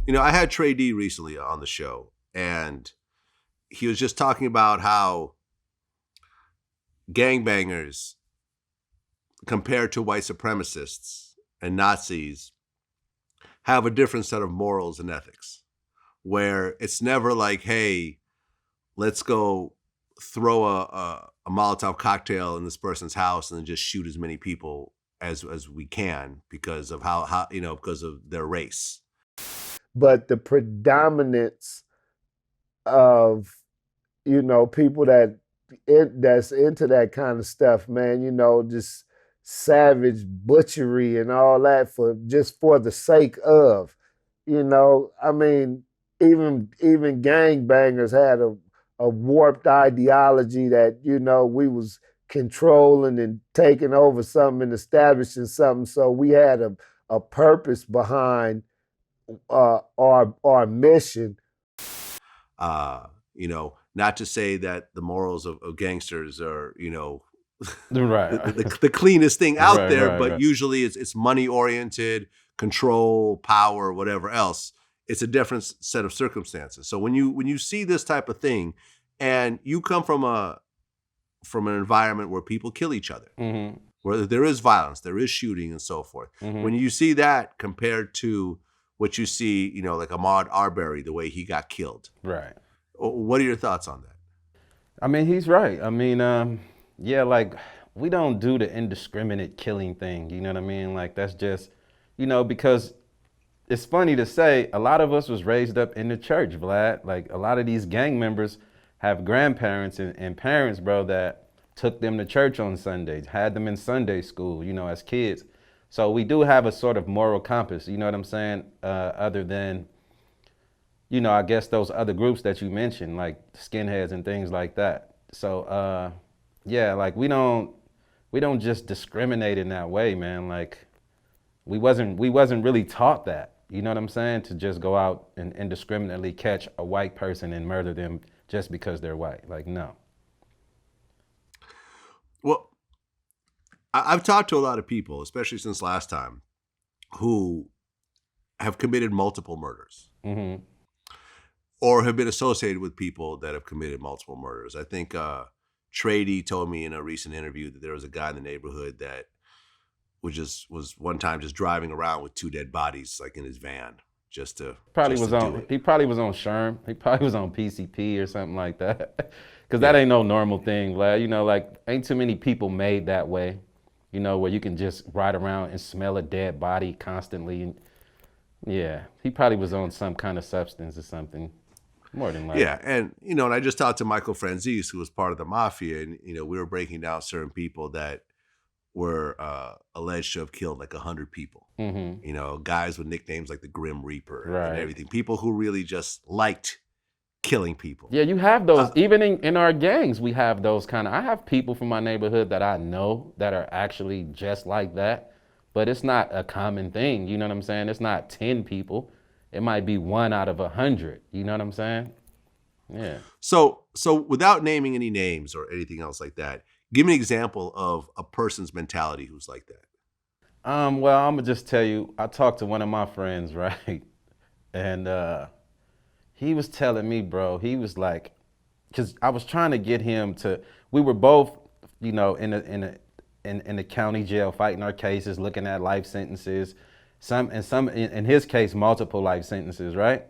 I had Trey D recently on the show, and he was just talking about how gangbangers, compared to white supremacists and Nazis, have a different set of morals and ethics, where it's never like, hey, let's go throw a Molotov cocktail in this person's house and then just shoot as many people as we can because of how because of their race. But the predominance of people that's into that kind of stuff, man, just savage butchery and all that for the sake of, I mean, even gangbangers had a warped ideology that, we was controlling and taking over something and establishing something. So we had a purpose behind our mission. Not to say that the morals of gangsters are, right. the cleanest thing out there, but usually it's money oriented, control, power, whatever else. It's a different set of circumstances. So when you see this type of thing, and you come from an environment where people kill each other, mm-hmm. where there is violence, there is shooting and so forth. Mm-hmm. When you see that compared to what you see, like Ahmaud Arbery, the way he got killed. Right. What are your thoughts on that? I mean, he's right. I mean, like, we don't do the indiscriminate killing thing, you know what I mean? Like, that's just, because it's funny to say, a lot of us was raised up in the church, Vlad. Like, a lot of these gang members have grandparents and parents, bro, that took them to church on Sundays, had them in Sunday school, as kids. So we do have a sort of moral compass, you know what I'm saying? Other than, I guess those other groups that you mentioned, like skinheads and things like that. So, like we don't just discriminate in that way, man. Like we wasn't really taught that, you know what I'm saying? To just go out and indiscriminately catch a white person and murder them just because they're white. Like, no. Well, I've talked to a lot of people, especially since last time, who have committed multiple murders. Mm-hmm. Or have been associated with people that have committed multiple murders. I think Trey D told me in a recent interview that there was a guy in the neighborhood that was one time just driving around with 2 dead bodies, like in his van, He probably was on Sherm. He probably was on PCP or something like that. Because that ain't no normal thing, Vlad. Like, ain't too many people made that way, where you can just ride around and smell a dead body constantly. Yeah, he probably was on some kind of substance or something. More than likely. Yeah, and and I just talked to Michael Franzese, who was part of the mafia, and we were breaking down certain people that were alleged to have killed like 100 people. Mm-hmm. Guys with nicknames like the Grim Reaper and Right. everything. People who really just liked killing people. Yeah, you have those. Even in our gangs, we have those kind of. I have people from my neighborhood that I know that are actually just like that, but it's not a common thing. You know what I'm saying? It's not 10 people. It might be 1 out of 100. You know what I'm saying? Yeah. So without naming any names or anything else like that, give me an example of a person's mentality who's like that. Well, I'm gonna just tell you. I talked to one of my friends, right, and he was telling me, bro. He was like, because I was trying to get him to. We were both, in the county jail fighting our cases, looking at life sentences. In his case, multiple life sentences, right?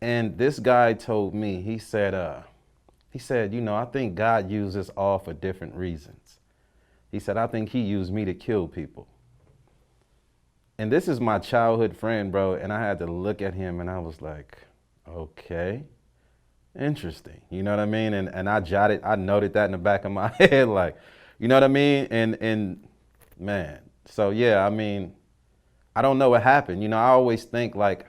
And this guy told me, he said, I think God used us all for different reasons. He said, I think he used me to kill people. And this is my childhood friend, bro. And I had to look at him and I was like, okay, interesting. You know what I mean? And I noted that in the back of my head, like, you know what I mean? And man, so yeah, I mean, I don't know what happened. I always think like,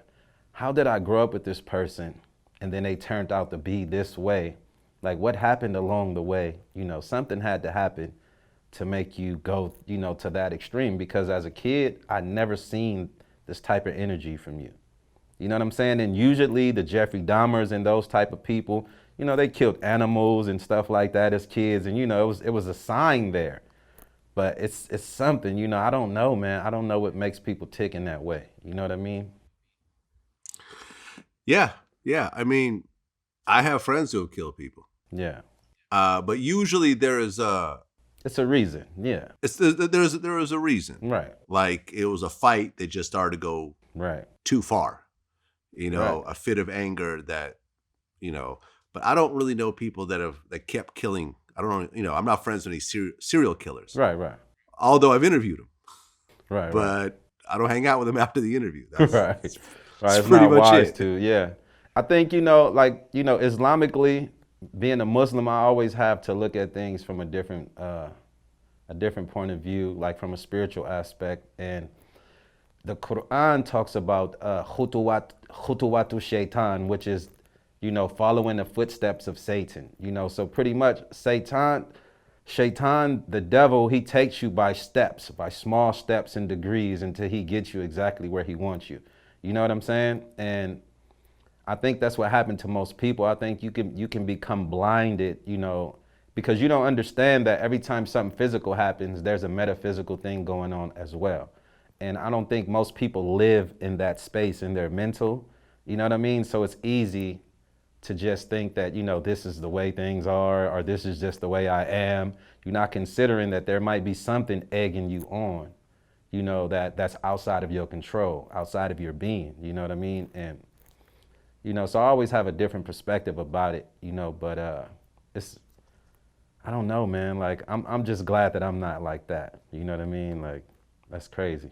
how did I grow up with this person and then they turned out to be this way? Like what happened along the way? Something had to happen to make you go, to that extreme, because as a kid, I never seen this type of energy from you. You know what I'm saying? And usually the Jeffrey Dahmers and those type of people, they killed animals and stuff like that as kids. And, it was a sign there. But it's something, I don't know, man. I don't know what makes people tick in that way. You know what I mean? Yeah, yeah. I mean, I have friends who have killed people, Yeah. but usually there is It's a reason. Yeah. there is a reason. Right. Like it was a fight that just started to go Right. too far. You know, Right. a fit of anger that, But I don't really know people that kept killing. I don't know. I'm not friends with any serial killers. Right. Right. Although I've interviewed them, Right. but I don't hang out with them after the interview. That's, Right. that's, Right. It's pretty not much wise it. to. Yeah. I think, Islamically, being a Muslim, I always have to look at things from a different point of view, like from a spiritual aspect. And the Quran talks about khutuwatu shaitan, which is, following the footsteps of Satan. So pretty much Shaitan, the devil, he takes you by steps, by small steps and degrees until he gets you exactly where he wants you. You know what I'm saying? And I think that's what happened to most people. I think you can become blinded, because you don't understand that every time something physical happens, there's a metaphysical thing going on as well. And I don't think most people live in that space in their mental, you know what I mean? So it's easy to just think that, this is the way things are, or this is just the way I am. You're not considering that there might be something egging you on, that's outside of your control, outside of your being, you know what I mean? And, so I always have a different perspective about it, but I don't know, man. Like, I'm just glad that I'm not like that. You know what I mean? Like, that's crazy.